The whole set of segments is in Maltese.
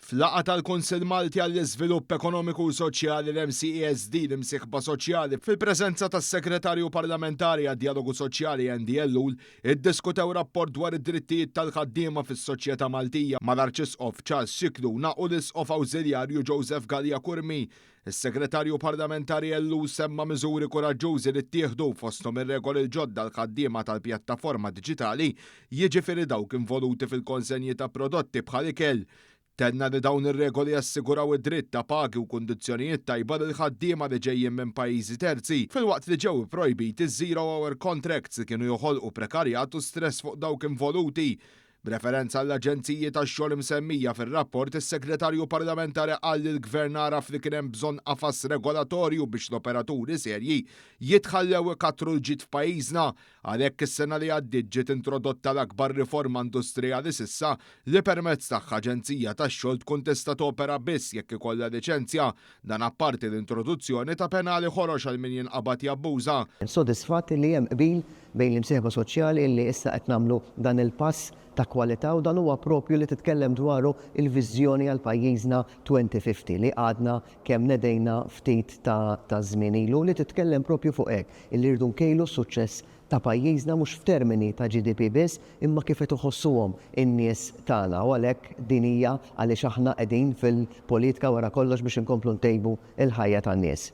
F'laqgħa tal-Kunsill Malti għall-Iżvilupp Ekonomiku u Soċjali l-MCESD l-imsieħba soċjali fil-preżenza tas-Segretarju Parlamentari għad-Dialogu Soċjali NDLU iddiskutew rapport dwar id-drittijiet tal-ħaddiema fis-soċjetà Maltija mal-Arċisqof Charles Xikluna u l-Isqof Awżiljarju Joseph Gallia Kurmi. Is-Segretarju Parlamentari Ellu semma miżuri kuraġġużi li ttieħdu fosthom ir-regoli l-ġodda l-ħaddiema tal-pjattaforma diġitali, jiġifieri dawk involuti fil-konsenji ta' prodotti bħal ikel. Tenna li dawn ir-regoli jassiguraw id-dritt ta' pagi u kundizzjonijiet tajba lil ħaddiema li ġejjin minn pajjiżi terzi, filwaqt li ġew ipprojbiti zero-hour contracts li kienu joħolqu prekarjat u stress fuq dawk involuti. B'referenza għall-aġenziji tax-xogħol msemmija fir-rapport, is-Segretarju Parlamentari qal li l-Gvern araf li kien hemm bżonn qafas regolatorju biex l-operaturi serji jitħallew ikattru l-ġid f'pajjiżna, għalhekk is-sena li għaddiet ġiet introdotta l-akbar riforma industrijali s'issa li permezz tagħha aġenzija tax-xogħol tkun tista' topera biss jekk ikollha liċenzja, dan apparti l-introduzzjoni ta' penali ħorox għal min jinqabad jabbuża. Sodisfatti li hemm qbil bejn l-imsieħba soċjali li issa qed nagħmlu dan il-pass ta' kwalità u dan huwa proprju li titkellem dwaru il-viżjoni għal pajjiżna 2050 li għadna kemm nedejna ftit ta' żmien ilu li titkellem proprju fuq hekk illi rridu nkejlu s-suċċess ta' pajjiżna mhux f'termini ta' GDP biss imma kif qed iħossuhom in-nies tagħna u għalhekk din hija għaliex aħna qegħdin fil-politika wara kollox biex inkomplu ntejbu il-ħajja tan-nies.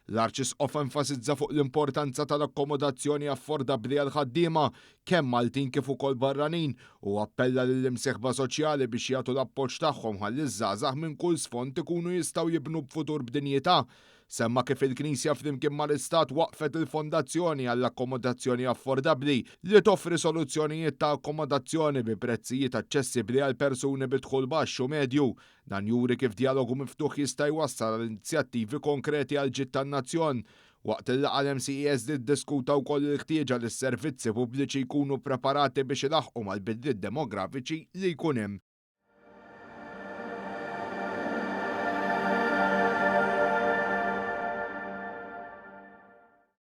L-Arċisqof enfasizza fuq l-importanza tal-akkomodazzjoni affordabbli għal ħaddiema kemm Maltin kif ukoll barranin u appella lill-imsieħba soċjali biex jagħtu l-appoġġ tagħhom ħalli ż-żgħażagħ minn kull sfond ikunu jistgħu jibnu b'futur b'dinjità. Semma kif il-Knisja flimkien mal-Istat waqfet il-fondazzjoni għall-akkomodazzjoni affordabbli li toffri soluzzjonijiet ta' akkomodazzjoni bi prezzijiet aċċessibbli għal persuni bi dħul baxx u medju. Dan juri kif dialogu miftuħ jista' jwassal għal inizjattivi konkreti għal ġid tan-nazzjon. Waqt il-laqgħa l-MCESD ddiskuta wkoll il-ħtieġa li s-servizzi pubbliċi jkunu ppreparati biex ilaħqu mal-bidliet demografiċi li jkun hemm.